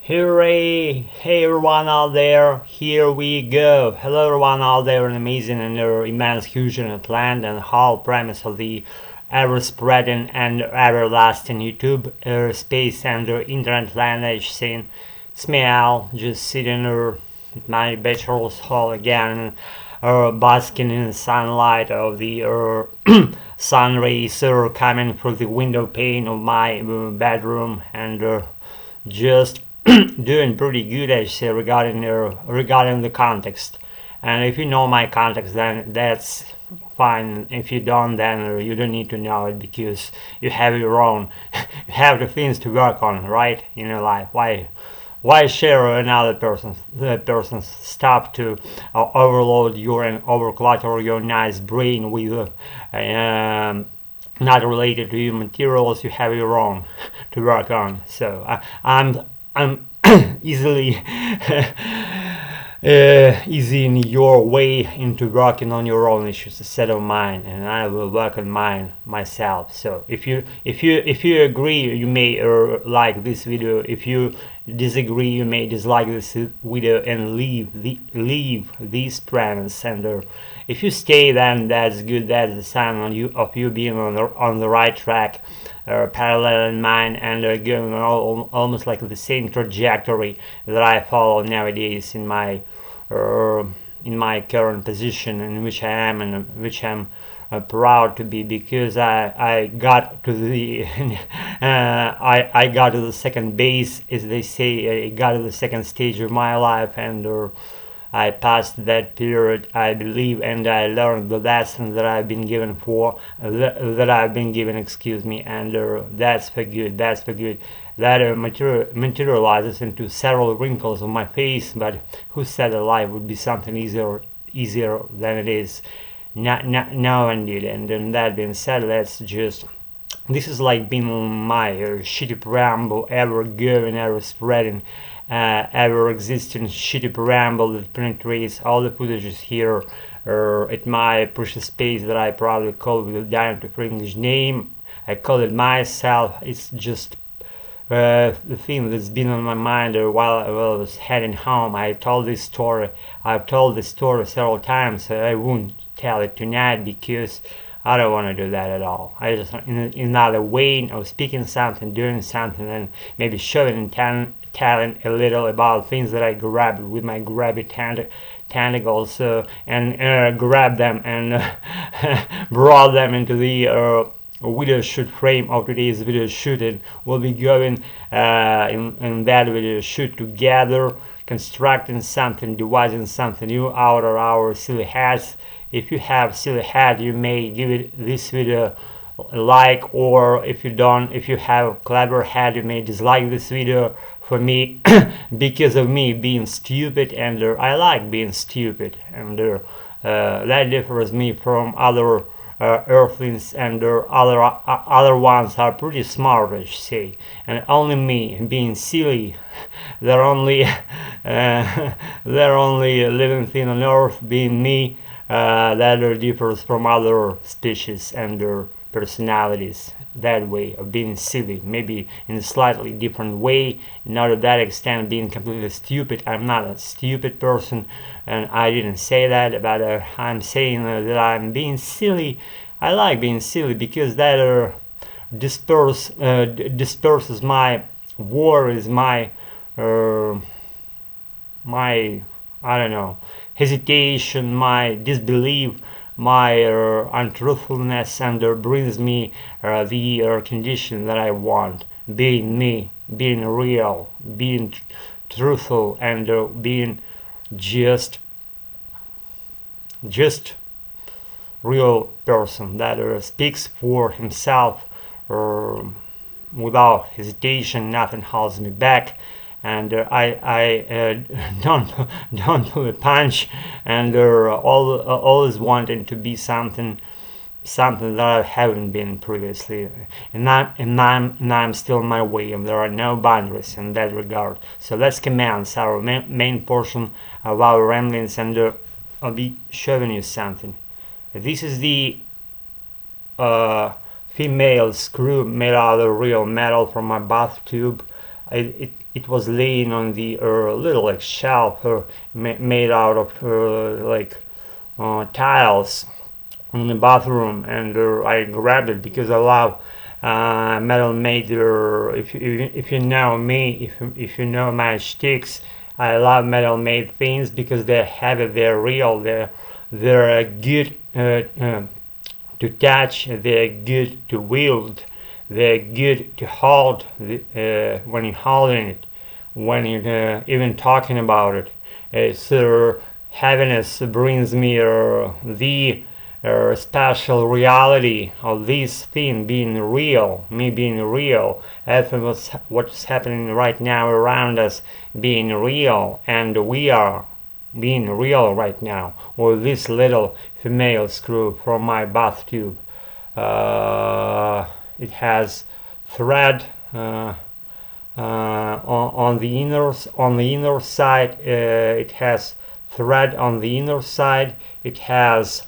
Hooray! Hey everyone out there, here we go. Hello everyone out there in amazing and immense huge and land and whole premise of the ever spreading and everlasting YouTube space and internet language scene. It's me Al, just sitting at my bachelor's hall again, basking in the sunlight of the sun rays coming through the window pane of my bedroom and just doing pretty good, I say, regarding the context. And if you know my context, then that's fine. If you don't, then you don't need to know it because you have your own, you have the things to work on, right, in your life. Why share another person's stuff to overload your and overclutter your nice brain with not related to you materials? You have your own to work on. So I'm easily easy in your way into working on your own issues instead of mine, and I will work on mine myself. So if you agree, you may like this video. If you disagree, you may dislike this video and leave these premise. And if you stay, then that's good. That's a sign of you being on the right track, parallel in mine, and going almost like the same trajectory that I follow nowadays in my current position, in which I am and which I'm proud to be, because I got to the I got to the second base, as they say. I got to the second stage of my life, and I passed that period, I believe, and I learned the lesson that I've been given excuse me, and that's for good. That's for good. That materializes into several wrinkles on my face, but who said that life would be something easier than it is? No one did. And then that being said, this is like being my shitty preamble, ever going, ever spreading, ever existing shitty preamble that penetrates all the footages here at my precious space that I probably call with a down to English name. I call it myself. It's just the thing that's been on my mind while I was heading home. I've told this story several times, so I won't tell it tonight because I don't want to do that at all. I just, in another way of speaking something, doing something, and maybe showing and telling a little about things that I grabbed with my grabby tentacles, and grabbed them and brought them into the video shoot frame of today's video shoot. And we'll be going in that video shoot together, constructing something, devising something new out of our silly heads. If you have silly head, you may give it this video a like, or if you have clever head, you may dislike this video for me because of me being stupid, and I like being stupid, and that differs me from other earthlings, and other ones are pretty smart, I should say, and only me being silly. they're only living thing on earth, being me, that differs from other species and their personalities. That way of being silly, maybe in a slightly different way, not to that extent being completely stupid. I'm not a stupid person, and I didn't say that, but I'm saying that I'm being silly. I like being silly because that disperses my worries, my I don't know, hesitation, my disbelief, my untruthfulness, and brings me the condition that I want, being me, being real, being truthful, and being just real person that speaks for himself without hesitation. Nothing holds me back, and I don't pull a punch, and always wanting to be something that I haven't been previously, and I'm still on my way, and there are no boundaries in that regard. So let's commence our main portion of our ramblings, and I'll be showing you something. This is the female screw made out of real metal from my bathtub. it was laying on the little like shelf made out of like tiles in the bathroom, and I grabbed it because I love metal made. If you know me, if you know my shticks, I love metal made things because they're heavy, they're real, they're good to touch, they're good to wield, they're good to hold when you're holding it, when you're even talking about it. It's heaviness brings me the special reality of this thing being real, me being real, everything what's happening right now around us being real, and we are being real right now with this little female screw from my bath tube. It has thread on the inner side. It has thread on the inner side. It has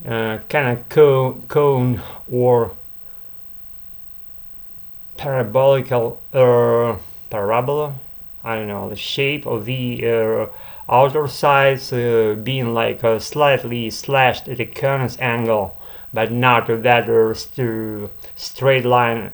kind of cone or parabolical parabola. I don't know, the shape of the outer sides being like slightly slashed at a conus angle, but not that straight line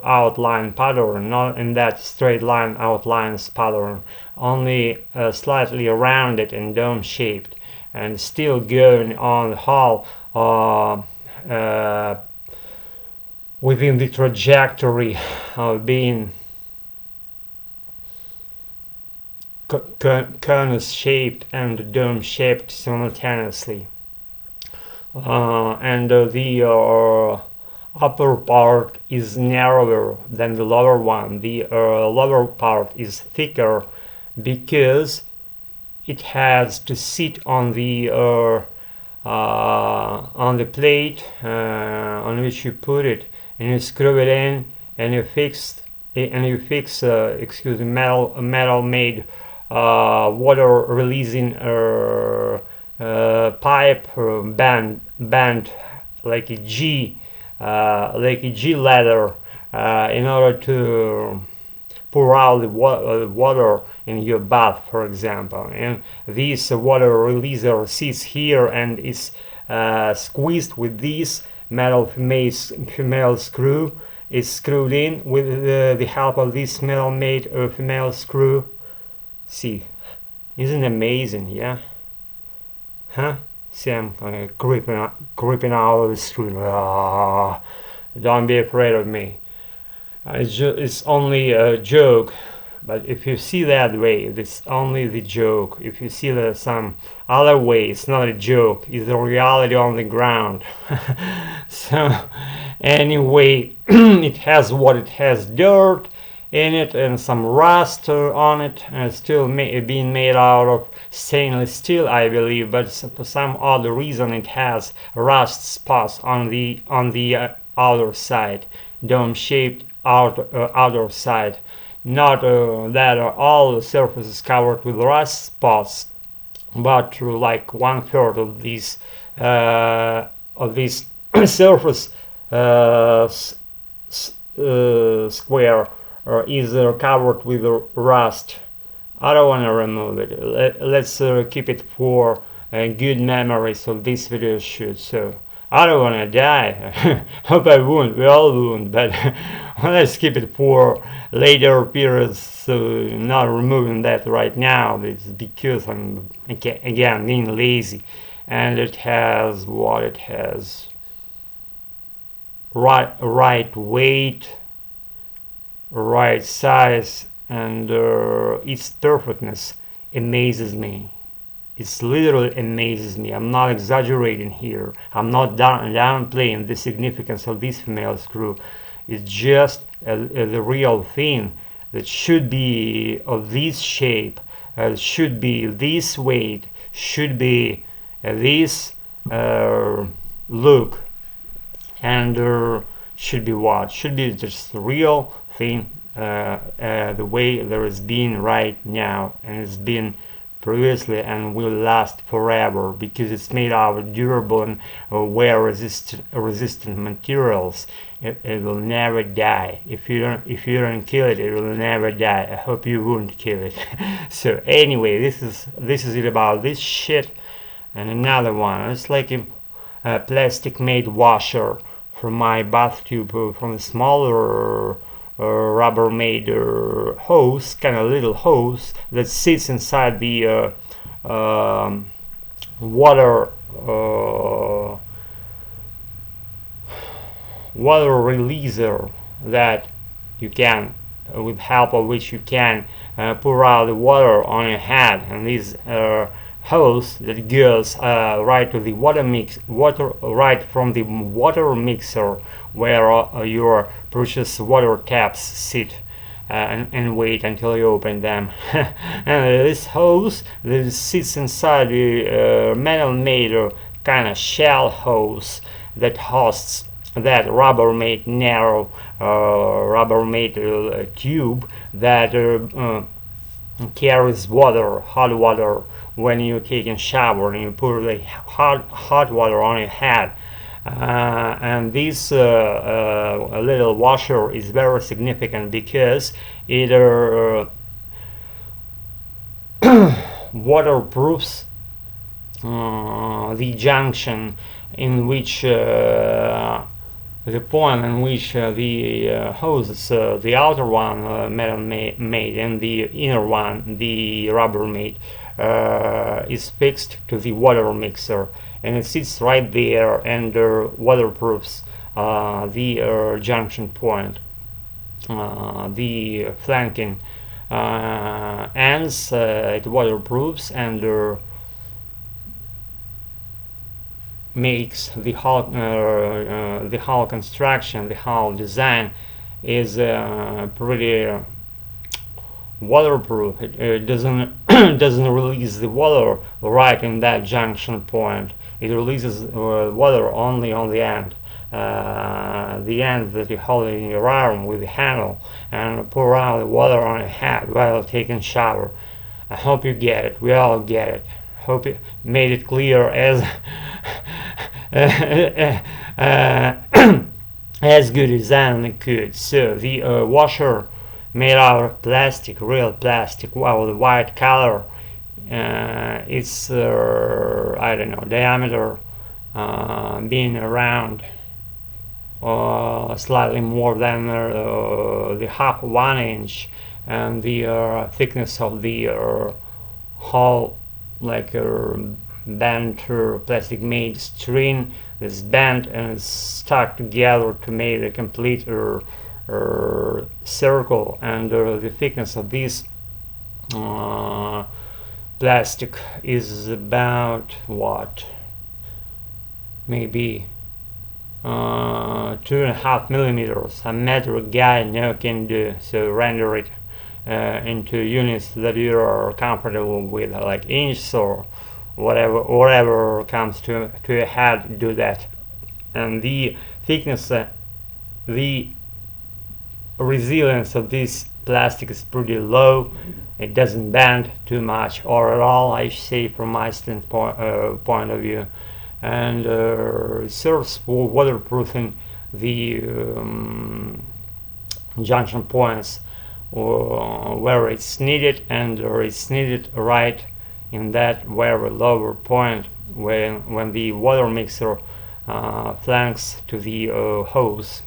outline pattern, not in that straight line outlines pattern, only slightly rounded and dome shaped, and still going on the hull within the trajectory of being conus shaped and dome shaped simultaneously. And the upper part is narrower than the lower one. The lower part is thicker because it has to sit on the plate on which you put it, and you screw it in, and you fix excuse me, metal made water releasing pipe band like a G ladder in order to pour out the water in your bath, for example. And this water releaser sits here and is squeezed with this metal female screw. Is screwed in with the help of this metal made female screw. See, isn't it amazing? Yeah, huh? See, I'm creeping out of the screen. Don't be afraid of me. It's only a joke, but if you see that way, it's only the joke. If you see that some other way, it's not a joke. It's the reality on the ground. So, anyway, it has dirt in it and some rust on it, and it's still being made out of stainless steel, I believe, but for some other reason it has rust spots on the outer side, dome shaped outer side. Not that all the surface is covered with rust spots, but like 1/3 of this surface square is covered with rust. I don't want to remove it. Let's keep it for good memories of this video shoot. So I don't want to die. Hope I won't. We all won't. But let's keep it for later periods. So not removing that right now. It's because I'm again being lazy. And it has what it has. Right weight, right size, and its perfectness amazes me. It literally amazes me. I'm not exaggerating here. I'm not downplaying the significance of this female screw. It's just the real thing that should be of this shape, should be this weight, should be this look, and should be what? Should be just the real thing, the way there is being right now, and it's been previously and will last forever because it's made out of durable and wear resistant materials. It will never die. If you don't kill it, it will never die. I hope you won't kill it. So anyway, this is it about this shit. And another one, it's like a plastic made washer from my bath tube, from a smaller rubber made hose, kind of little hose that sits inside the water water releaser that you can, with help of which you can pour out the water on your head. And this hose that goes right to the water right from the water mixer where your precious water taps sit, and wait until you open them. And this hose that sits inside the metal-made kind of shell hose that hosts that Rubbermaid narrow Rubbermaid tube that carries water, hot water, when you're taking a shower and you put the hot water on your head. And this little washer is very significant because it waterproofs the junction in which the point in which the hoses, the outer one metal made and the inner one, the Rubbermaid, is fixed to the water mixer, and it sits right there and waterproofs the junction point, the flanking ends. It waterproofs and makes the whole construction, the whole design is pretty waterproof. It doesn't doesn't release the water right in that junction point. It releases water only on the end that you hold in your arm with the handle, and pour out the water on your head while taking shower. I hope you get it. We all get it. Hope it made it clear as as good as I could. So the washer made out of plastic, real plastic, well, the white color. It's I don't know, diameter being around slightly more than the half 1 inch, and the thickness of the whole, like bent plastic made string that's bent and is stuck together to make a complete circle. And the thickness of this plastic is about what, maybe 2.5 millimeters. A metric guy now can do. So render it into units that you are comfortable with, like inches or whatever comes to your head. Do that. And the thickness, the resilience of this plastic is pretty low. It doesn't bend too much or at all, I say, from my standpoint point of view, and it serves for waterproofing the junction points where it's needed, and it's needed right in that very lower point when the water mixer flanks to the hose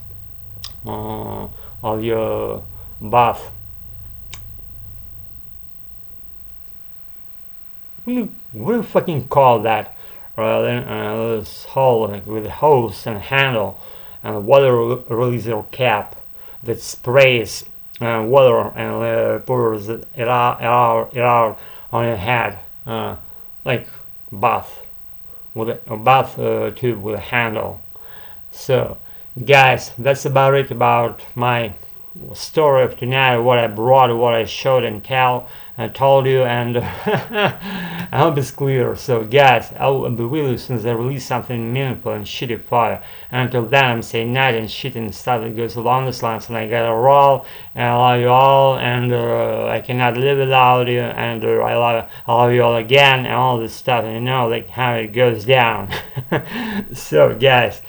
of your bath. What do you fucking call that? This hole with a hose and handle and water releaser cap that sprays water and pours it out on your head, like bath, with a bath tube with a handle. So guys, that's about it about my story of tonight, what I brought, what I showed and told you, and I hope it's clear. So guys, I will be with you as soon as I release something meaningful and shitty fire. And until then, I'm saying night and shit and stuff that goes along this lines, and I gotta roll, and I love you all, and I cannot live without you, and I love you all again, and all this stuff, and you know, like how it goes down. So guys,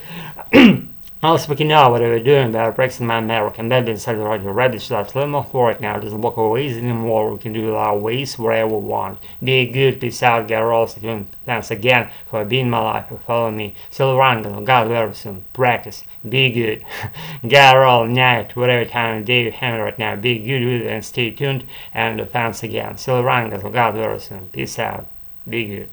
now speaking of what we're doing about Brexit, my American baby inside the radio rabbit should little more for it now. It doesn't walk away anymore. We can do it our ways wherever we want. Be good, peace out, get rolls. Thanks again for being my life, for following me. Still around, God very soon. Practice. Be good. Get roll night, whatever time of day you have right now. Be good with it and stay tuned. And thanks again. Still around, God very soon. Peace out. Be good.